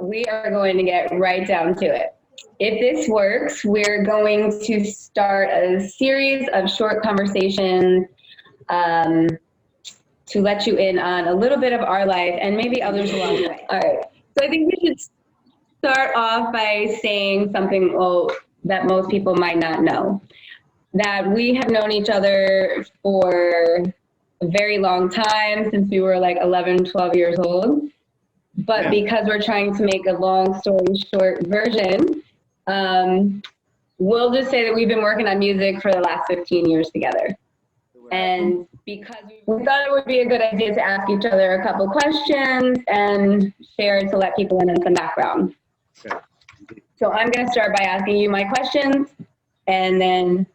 we are going to get right down to it. If this works, we're going to start a series of short conversations um, to let you in on a little bit of our life and maybe others along the way. All right. So I think we should start off by saying something that most people might not know. That we have known each other for a very long time, since we were like 11, 12 years old. But because we're trying to make a long story short version, we'll just say that we've been working on music for the last 15 years together. And because we thought it would be a good idea to ask each other a couple questions and share to let people in on some background. So I'm going to start by asking you my questions, and then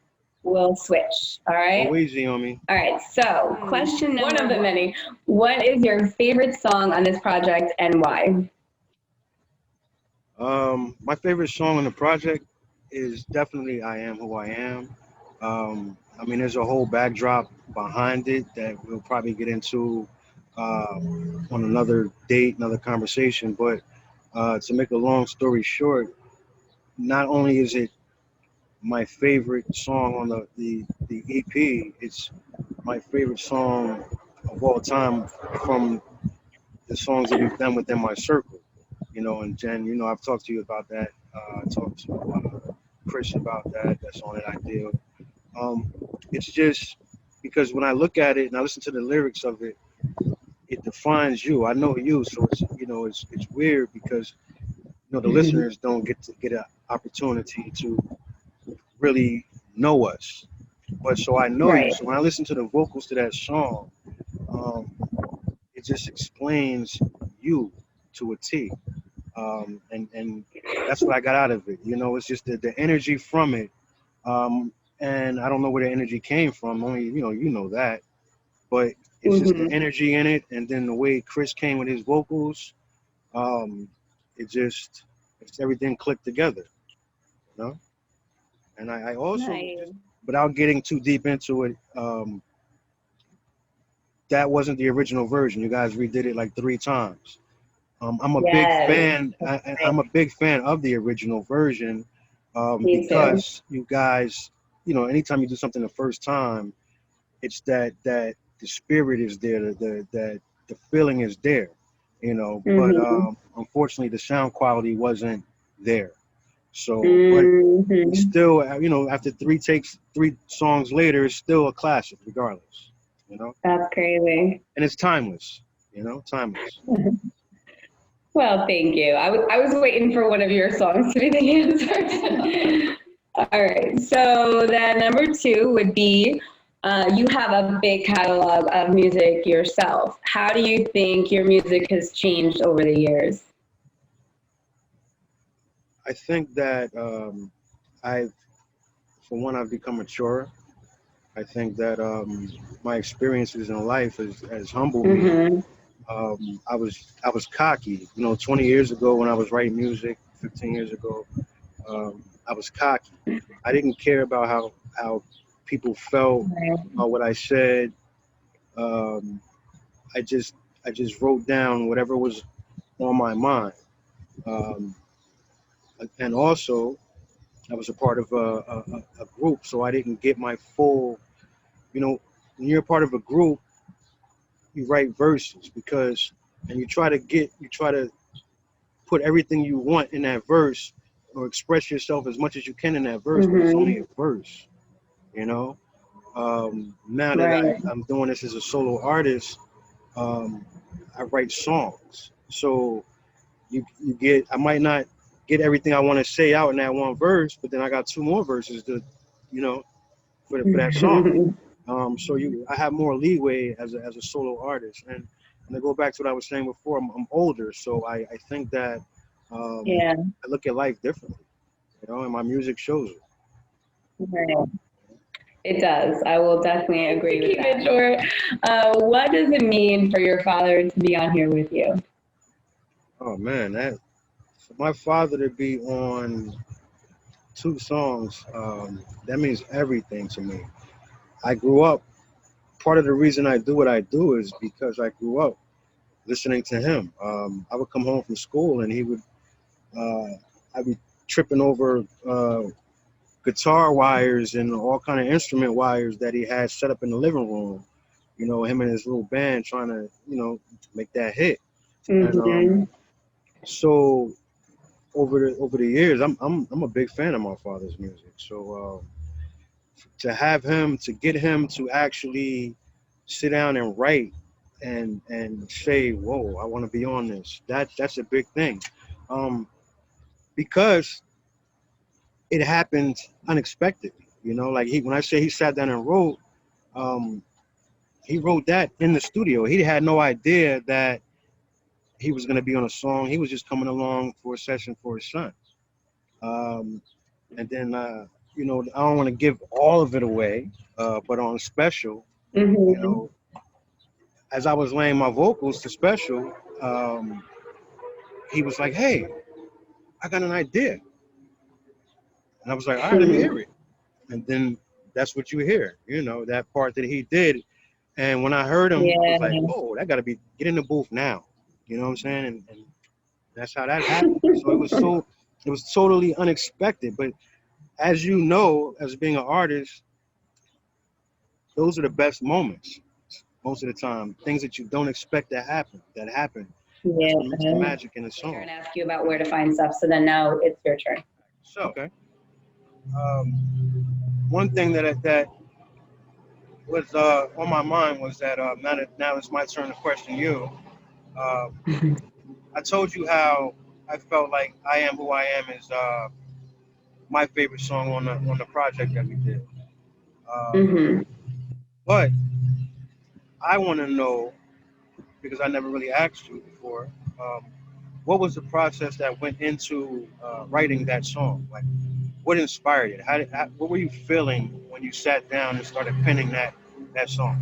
we'll switch. All right? Go easy on me. All right. So question number one of the many. What is your favorite song on this project and why? My favorite song on the project is definitely I Am Who I Am. I mean, there's a whole backdrop behind it that we'll probably get into on another date, another conversation. But to make a long story short, not only is it my favorite song on the EP, it's my favorite song of all time from the songs that we've done within my circle. And Jen, I've talked to you about that. I talked to Chris about that. That's on it, Ideal. It's just because when I look at it and I listen to the lyrics of it, it defines you. I know you, so it's weird because the listeners don't get an opportunity to really know us. But so I know you. So when I listen to the vocals to that song, it just explains you to a T. And that's what I got out of it. It's just the energy from it. And I don't know where the energy came from. Only, you know that. But it's just the energy in it. And then the way Chris came with his vocals, it's everything clicked together, And I also, without getting too deep into it, that wasn't the original version. You guys redid it like 3 times. I'm a big fan. I'm a big fan of the original version because you guys, anytime you do something the first time, it's that the spirit is there, that the feeling is there, But unfortunately, the sound quality wasn't there. So, but we still, after 3 takes, 3 songs later, it's still a classic, regardless. That's crazy. And it's timeless. Timeless. Well, thank you. I was waiting for one of your songs to be the answer. All right. So then number 2 would be, you have a big catalog of music yourself. How do you think your music has changed over the years? I think that I've become mature. I think that my experiences in life has humbled me. I was cocky. 20 years ago when I was writing music, 15 years ago, I was cocky. I didn't care about how people felt about what I said. I just wrote down whatever was on my mind. And also, I was a part of a group, so I didn't get my full. When you're a part of a group, you write verses and you try to put everything you want in that verse or express yourself as much as you can in that verse, but it's only a verse, Now that I'm doing this as a solo artist, I write songs. So I might not get everything I want to say out in that one verse, but then I got 2 more verses to, for that song. So I have more leeway as a solo artist, and to go back to what I was saying before, I'm older, so I think that I look at life differently, and my music shows it. Right. It does. I will definitely agree with that. Keep it short. What does it mean for your father to be on here with you? Oh man, for my father to be on 2 songs, that means everything to me. I grew up. Part of the reason I do what I do is because I grew up listening to him. I would come home from school and he would I'd be tripping over guitar wires and all kind of instrument wires that he had set up in the living room. You know, him and his little band trying to, make that hit. And Mm-hmm. so over the years, I'm a big fan of my father's music. So to get him to actually sit down and write and say, "Whoa, I want to be on this." That's a big thing, because it happened unexpectedly. Like when I say he sat down and wrote, um, he wrote that in the studio. He had no idea that he was going to be on a song. He was just coming along for a session for his son. Um, and then, I don't want to give all of it away, but on Special, you Mm-hmm. know, as I was laying my vocals to Special, um, he was like, "Hey, I got an idea." And I was like, "All right, let me hear it." And then that's what you hear, that part that he did. And when I heard him, I was like, Yeah. "Whoa, that got to be get in the booth now." You know what I'm saying? And that's how that happened. So it was totally unexpected. But as you know, as being an artist, those are the best moments. Most of the time, things that you don't expect that happen. That's what makes the Yeah. magic in a And song. ask you about where to find stuff. So then now it's your turn. So, okay. One thing that was on my mind was that now it's my turn to question you. Uh, I told you how I felt like "I Am Who I Am" is my favorite song on the project that we did. Mm-hmm. But I want to know, because I never really asked you before, um, what was the process that went into writing that song? Like, what inspired it? What were you feeling when you sat down and started penning that song?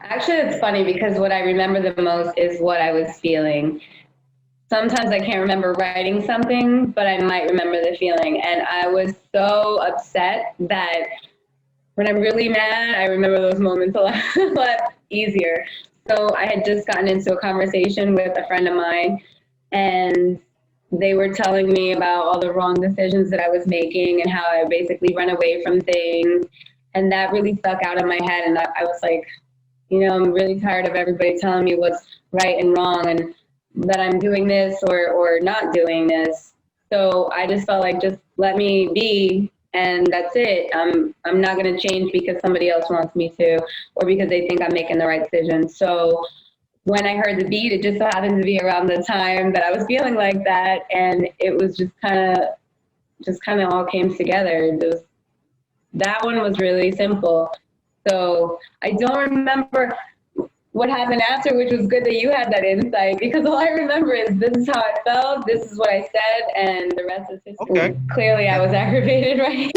Actually, it's funny because what I remember the most is what I was feeling. Sometimes I can't remember writing something, but I might remember the feeling. And I was so upset that when I'm really mad, I remember those moments a lot, a lot easier. So I had just gotten into a conversation with a friend of mine, and they were telling me about all the wrong decisions that I was making and how I basically run away from things. And that really stuck out in my head. And I was like, I'm really tired of everybody telling me what's right and wrong and that I'm doing this or not doing this. So I just felt like just let me be and that's it. I'm not gonna change because somebody else wants me to or because they think I'm making the right decision. So when I heard the beat, it just so happened to be around the time that I was feeling like that and it was just kinda all came together. That one was really simple. So I don't remember what happened after, which was good that you had that insight because all I remember is this is how I felt, this is what I said, and the rest is Okay. history. Clearly, I Okay. was aggravated, right?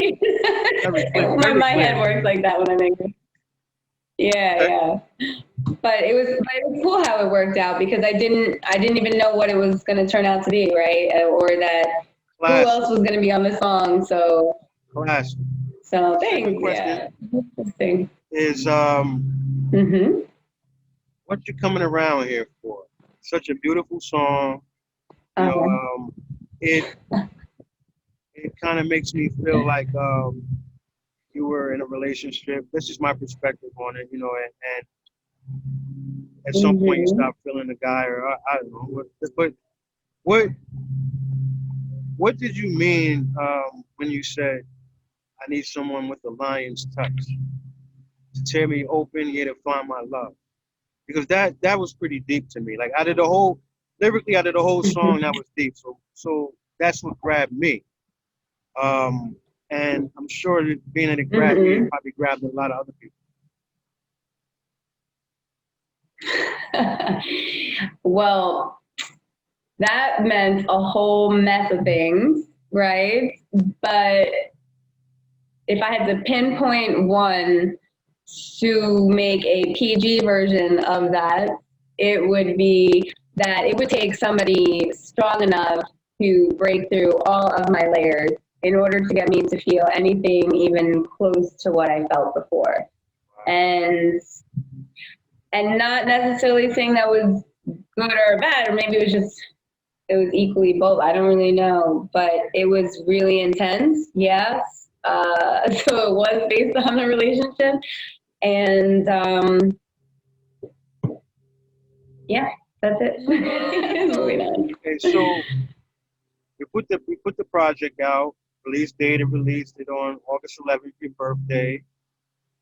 Very clear. Very My head clear. works like that when I'm angry. Yeah, Okay. yeah. But it was cool how it worked out because I didn't even know what it was going to turn out to be, right? Or that who Classic. else was going to be on the song. Classic. So Second thanks. question Yeah, interesting. is Mhm. what you coming around here for? Such a beautiful song. You know, Uh-huh. it it kind of makes me feel like you were in a relationship. This is my perspective on it, and at some point you Mhm. stop feeling the guy, or I don't know. But what what did you mean when you said I need someone with a lion's touch to tear me open, yet to find my love? Because that was pretty deep to me. Like lyrically out of the whole song, that was deep. So that's what grabbed me. Um, and I'm sure that being that it grabbed me, it Mhm. probably grabbed a lot of other people. Well, that meant a whole mess of things, right? But if I had to pinpoint one to make a PG version of that, it would be that it would take somebody strong enough to break through all of my layers in order to get me to feel anything even close to what I felt before. And not necessarily saying that was good or bad, or maybe it was just it was equally both. I don't really know, but it was really intense. Yes. So it was based on the relationship, and yeah, that's it. Moving on. Okay, so we put the project out. Release date and released it on August 11th, your birthday.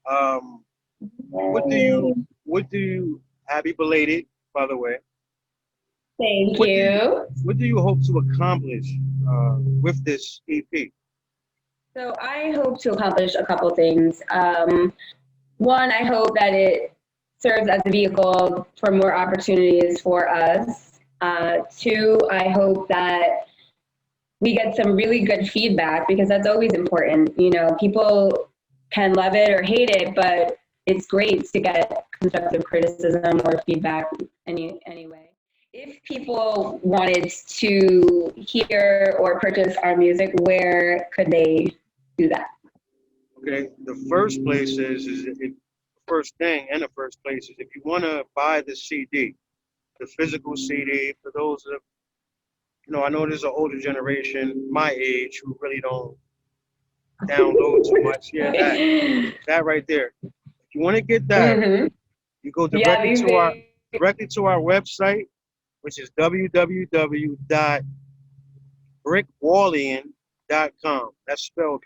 Um, what do you happy belated, by the way? Thank What do you you. what do you hope to accomplish with this EP? So I hope to accomplish a couple things. One, I hope that it serves as a vehicle for more opportunities for us. Two, I hope that we get some really good feedback because that's always important. You know, people can love it or hate it, but it's great to get constructive criticism or feedback anyway. If people wanted to hear or purchase our music, where could they do that? Okay, the first place first thing and the first place is if you want to buy the CD, the physical CD. For those of I know there's an older generation, my age, who really don't download too much. Yeah, that right there. If you want to get that, Mm-hmm. you go Yeah, directly these to our days. directly to our website, which is www.brickwallian.com. That's spelled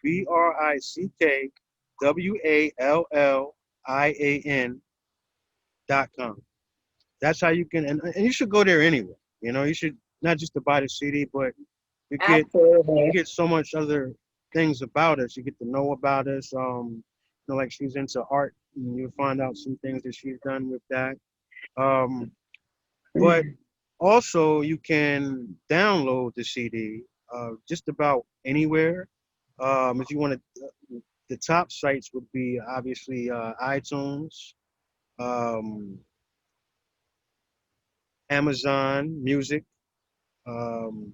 BRICKWALLIAN.com. That's how you can, and you should go there anyway. You should not just to buy the CD, but you get you Absolutely. get so much other things about us. You get to know about us. Like she's into art, and you'll find out some things that she's done with that. Um, but also, you can download the CD just about anywhere. If you want to, the top sites would be obviously iTunes, um, Amazon Music, um,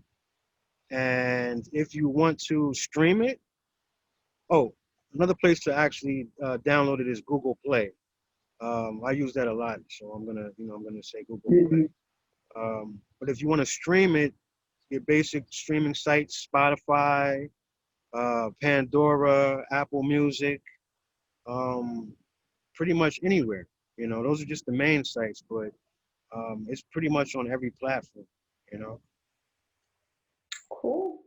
and if you want to stream it, oh, another place to actually download it is Google Play. I use that a lot, so I'm gonna say Google Play. Mhm. But if you want to stream it, your basic streaming sites, Spotify, Pandora, Apple Music, um, pretty much anywhere. Those are just the main sites, but it's pretty much on every platform. You know. Cool.